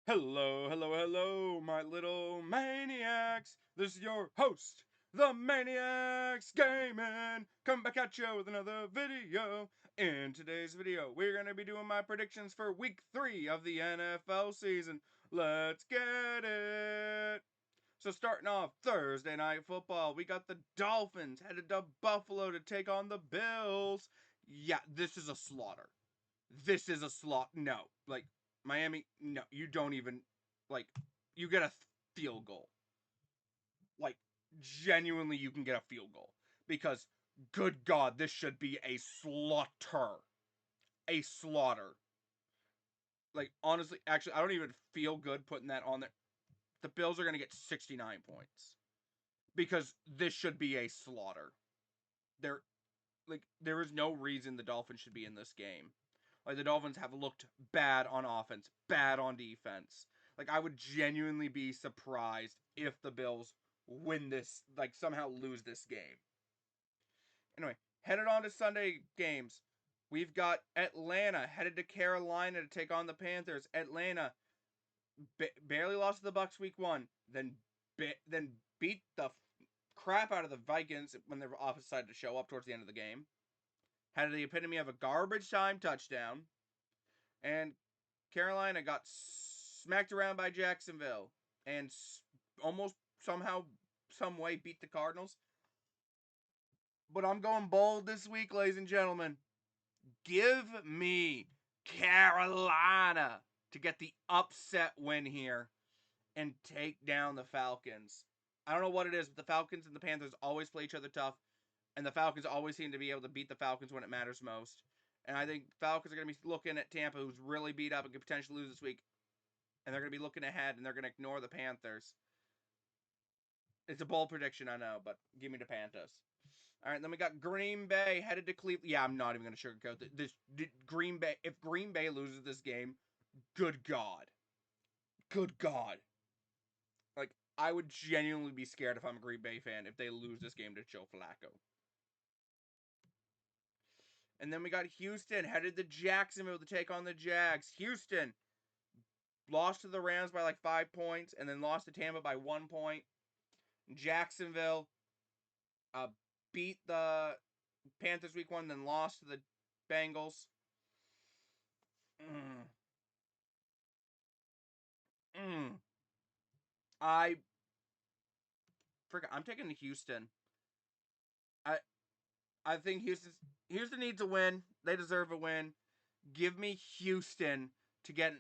Hello, hello, hello, my little maniacs. This is your host, the Maniacs Gaming, coming back at you with another video. In today's video, we're going to be doing my predictions for week 3 of the NFL season. Let's get it. So starting off Thursday night football, we got the Dolphins headed to Buffalo to take on the Bills. Yeah, this is a slaughter. This is a slaughter. No, like Miami. No, you don't even like. You get a field goal. Like genuinely, you can get a field goal because good God, this should be a slaughter. A slaughter. Like honestly, actually, I don't even feel good putting that on there. The Bills are gonna get 69 points because this should be a slaughter. There, there is no reason the Dolphins should be in this game. Like the Dolphins have looked bad on offense, bad on defense. Like I would genuinely be surprised if the Bills win this, like somehow lose this game. Anyway, headed on to Sunday games. We've got Atlanta headed to Carolina to take on the Panthers. Atlanta barely lost to the Bucs week 1, then beat the crap out of the Vikings when their offense decided to show up towards the end of the game. Had the epitome of a garbage time touchdown, and Carolina got smacked around by Jacksonville and almost somehow, some way beat the Cardinals. But I'm going bold this week, ladies and gentlemen. Give me Carolina to get the upset win here and take down the Falcons. I don't know what it is, but the Falcons and the Panthers always play each other tough, and the Falcons always seem to be able to beat the Falcons when it matters most. And I think the Falcons are going to be looking at Tampa, who's really beat up and could potentially lose this week, and they're going to be looking ahead, and they're going to ignore the Panthers. It's a bold prediction, I know, but give me the Panthers. All right, then we got Green Bay headed to Cleveland. Yeah, I'm not even going to sugarcoat this. Green Bay. If Green Bay loses this game, good God, good God. Like I would genuinely be scared if I'm a Green Bay fan if they lose this game to Joe Flacco. And then we got Houston headed to Jacksonville to take on the Jags. Houston lost to the Rams by like 5 points, and then lost to Tampa by 1 point. Jacksonville uh, beat the Panthers week 1, then lost to the Bengals. Mm. Mm. I forgot. I'm taking Houston. I I think Houston needs a win. They deserve a win. Give me Houston to get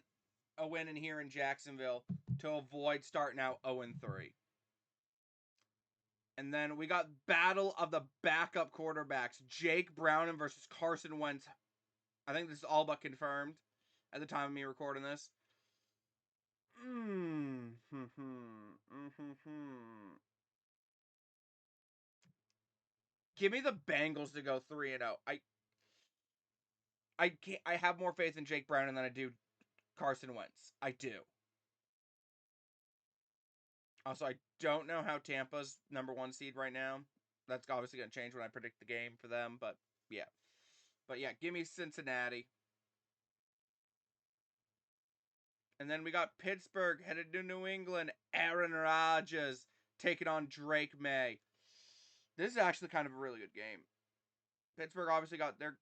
a win in here in Jacksonville to avoid starting out 0-3. And then we got battle of the backup quarterbacks. Jake Browning versus Carson Wentz. I think this is all but confirmed at the time of me recording this. Give me the Bengals to go 3-0. I can't. I have more faith in Jake Browning than I do Carson Wentz. I do. Also, I don't know how Tampa's #1 seed right now. That's obviously going to change when I predict the game for them, but yeah. But yeah, give me Cincinnati. And then we got Pittsburgh headed to New England. Aaron Rodgers taking on Drake May. This is actually kind of a really good game. Pittsburgh obviously got their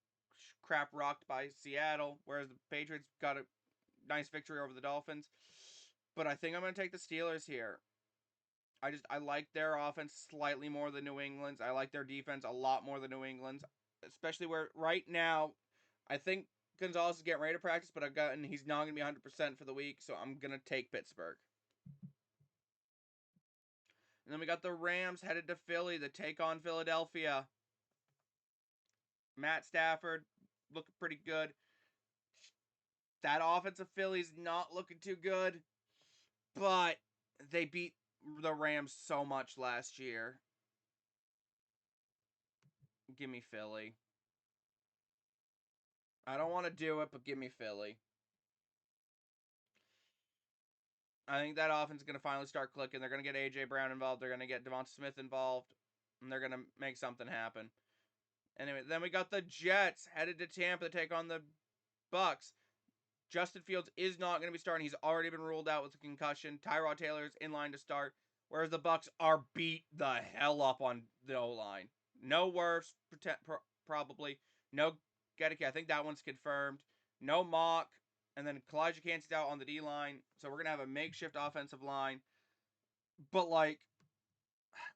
crap rocked by Seattle, whereas the Patriots got a nice victory over the Dolphins. But I think I'm going to take the Steelers here. I like their offense slightly more than New England's. I like their defense a lot more than New England's, especially where right now I think Gonzalez is getting ready to practice, but he's not going to be 100% for the week, so I'm going to take Pittsburgh. And then we got the Rams headed to Philly to take on Philadelphia. Matt Stafford looking pretty good. That offensive Philly's not looking too good, but they beat the Rams so much last year. Give me Philly. I don't want to do it, but give me Philly. I think that offense is going to finally start clicking. They're going to get A.J. Brown involved. They're going to get Devonta Smith involved. And they're going to make something happen. Anyway, then we got the Jets headed to Tampa to take on the Bucs. Justin Fields is not going to be starting. He's already been ruled out with a concussion. Tyrod Taylor is in line to start, whereas the Bucs are beat the hell up on the O-line. No worse, probably. No Gedeke. I think that one's confirmed. No Mock. And then Kalijah Kancey's out on the D-line. So we're going to have a makeshift offensive line. But, like,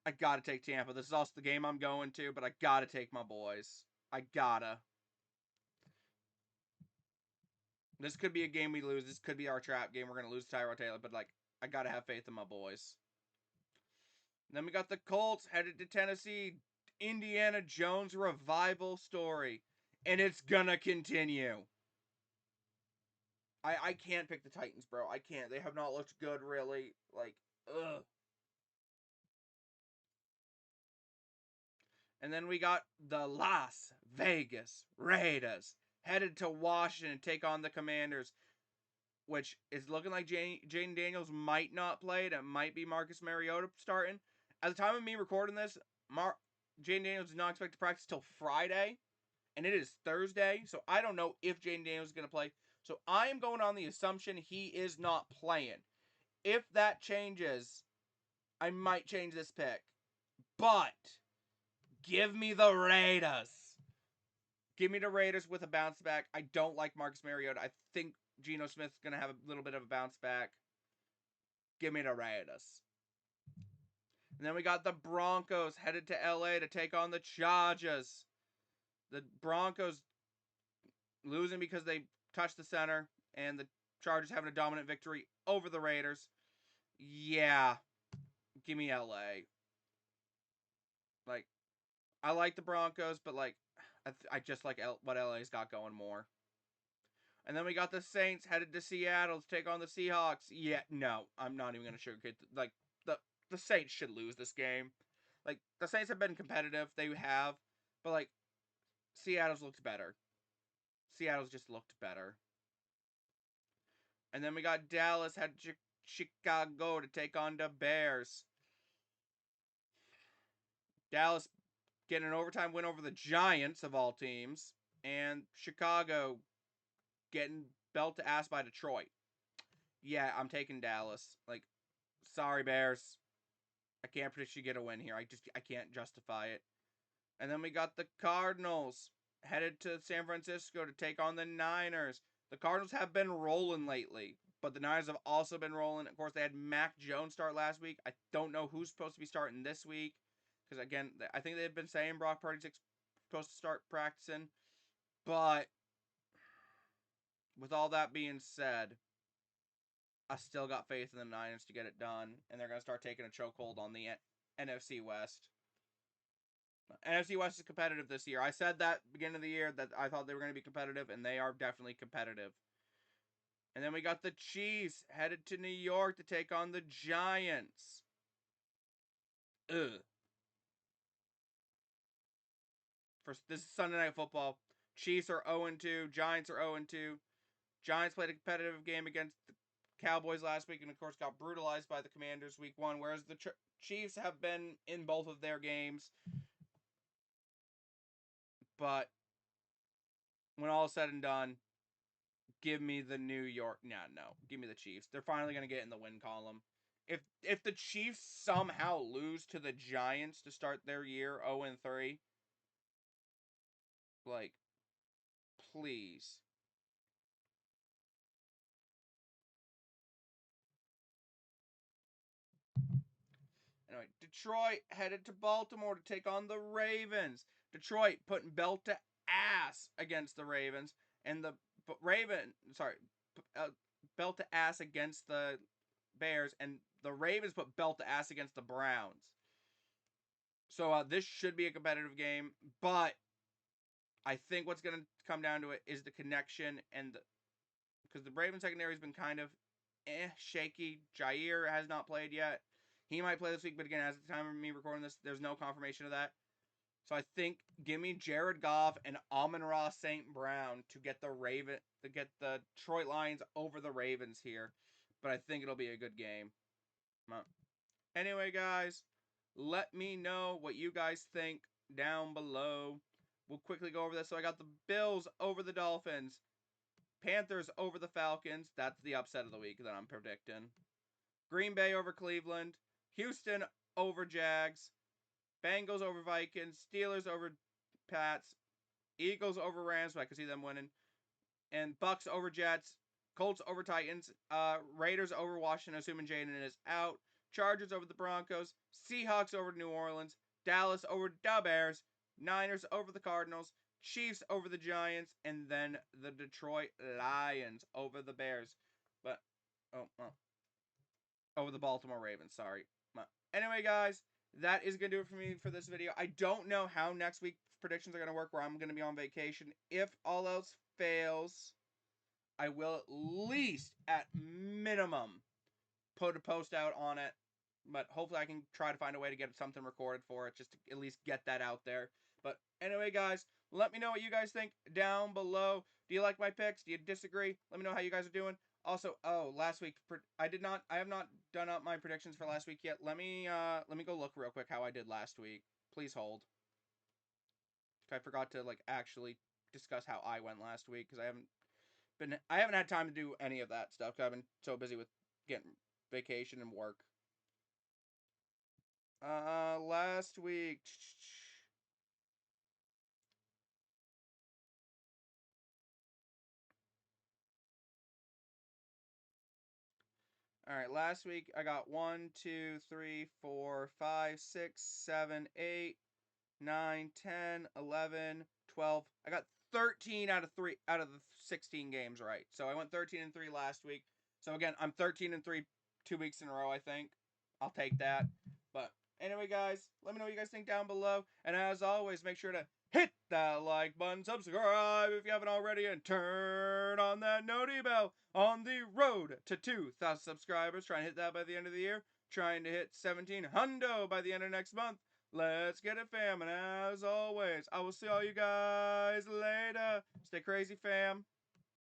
I got to take Tampa. This is also the game I'm going to, but I got to take my boys. I gotta. This could be a game we lose. This could be our trap game. We're going to lose Tyrod Taylor, but, like, I got to have faith in my boys. And then we got the Colts headed to Tennessee. Indiana Jones revival story. And it's going to continue. I can't pick the Titans, bro. I can't. They have not looked good, really. Like, ugh. And then we got the Las Vegas Raiders headed to Washington to take on the Commanders, which is looking like Jaden Daniels might not play. It might be Marcus Mariota starting. At the time of me recording this, Jaden Daniels is not expected to practice till Friday, and it is Thursday, so I don't know if Jaden Daniels is going to play. So I am going on the assumption he is not playing. If that changes, I might change this pick. But give me the Raiders. Give me the Raiders with a bounce back. I don't like Marcus Mariota. I think Geno Smith's going to have a little bit of a bounce back. Give me the Raiders. And then we got the Broncos headed to LA to take on the Chargers. The Broncos losing because they touched the center, and the Chargers having a dominant victory over the Raiders. Yeah. Give me LA. Like, I like the Broncos, but, like, I just like what LA's got going more. And then we got the Saints headed to Seattle to take on the Seahawks. Yeah, no, I'm not even going to sugarcoat. Like, the Saints should lose this game. Like, the Saints have been competitive. They have. But, like, Seattle's looked better. Seattle's just looked better. And then we got Dallas headed to Chicago to take on the Bears. Dallas getting an overtime win over the Giants, of all teams. And Chicago getting belt to ass by Detroit. Yeah, I'm taking Dallas. Like, sorry, Bears. I can't predict you get a win here. I can't justify it. And then we got the Cardinals headed to San Francisco to take on the Niners. The Cardinals have been rolling lately, but the Niners have also been rolling. Of course, they had Mac Jones start last week. I don't know who's supposed to be starting this week. Because, again, I think they've been saying Brock Purdy's supposed to start practicing. But with all that being said, I still got faith in the Niners to get it done. And they're going to start taking a chokehold on the NFC West. NFC West is competitive this year. I said that beginning of the year that I thought they were going to be competitive, and they are definitely competitive. And then we got the Chiefs headed to New York to take on the Giants. Ugh. This is Sunday Night Football. Chiefs are 0-2. Giants are 0-2. Giants played a competitive game against the Cowboys last week and, of course, got brutalized by the Commanders week 1, whereas the Chiefs have been in both of their games. But when all is said and done, give me the New York. No. Give me the Chiefs. They're finally going to get in the win column. If the Chiefs somehow lose to the Giants to start their year 0-3, like, please. Anyway, Detroit headed to Baltimore to take on the Ravens. Detroit putting belt to ass against the Ravens, and the belt to ass against the Bears, and the Ravens put belt to ass against the Browns. So this should be a competitive game, but I think what's going to come down to it is the connection and because the Ravens secondary has been kind of shaky. Jair has not played yet. He might play this week, but again, as the time of me recording this, there's no confirmation of that. So I think give me Jared Goff and Amon-Ra St. Brown to get the Detroit Lions over the Ravens here. But I think it'll be a good game. Anyway, guys, let me know what you guys think down below. We'll quickly go over this. So I got the Bills over the Dolphins. Panthers over the Falcons. That's the upset of the week that I'm predicting. Green Bay over Cleveland. Houston over Jags. Bengals over Vikings. Steelers over Pats. Eagles over Rams, but I can see them winning. And Bucs over Jets. Colts over Titans. Raiders over Washington, assuming Jaden is out. Chargers over the Broncos. Seahawks over New Orleans. Dallas over the Bears. Niners over the Cardinals. Chiefs over the Giants. And then the Detroit Lions over the Bears. But, over the Baltimore Ravens, sorry. Anyway, guys, that is going to do it for me for this video. I don't know how next week's predictions are going to work, where I'm going to be on vacation. If all else fails, I will at least, at minimum, put a post out on it. But hopefully I can try to find a way to get something recorded for it, just to at least get that out there. But anyway, guys, let me know what you guys think down below. Do you like my picks? Do you disagree? Let me know how you guys are doing. Also, last week I have not done up my predictions for last week yet. Let me go look real quick how I did last week. Please hold. I forgot to actually discuss how I went last week, because I haven't had time to do any of that stuff, because I've been so busy with getting vacation and work. Last week. All right, last week I got 1, 2, 3, 4, 5, 6, 7, 8, 9, 10, 11, 12. I got 13 out of the 16 games right. So I went 13-3 last week. So again, I'm 13-3 2 weeks in a row, I think. I'll take that. But anyway, guys, let me know what you guys think down below. And as always, make sure to hit that like button, subscribe if you haven't already, and turn on that noti bell. On the road to 2,000 subscribers. Trying to hit that by the end of the year. Trying to hit 17 hundo by the end of next month. Let's get it, fam. And as always, I will see all you guys later. Stay crazy, fam.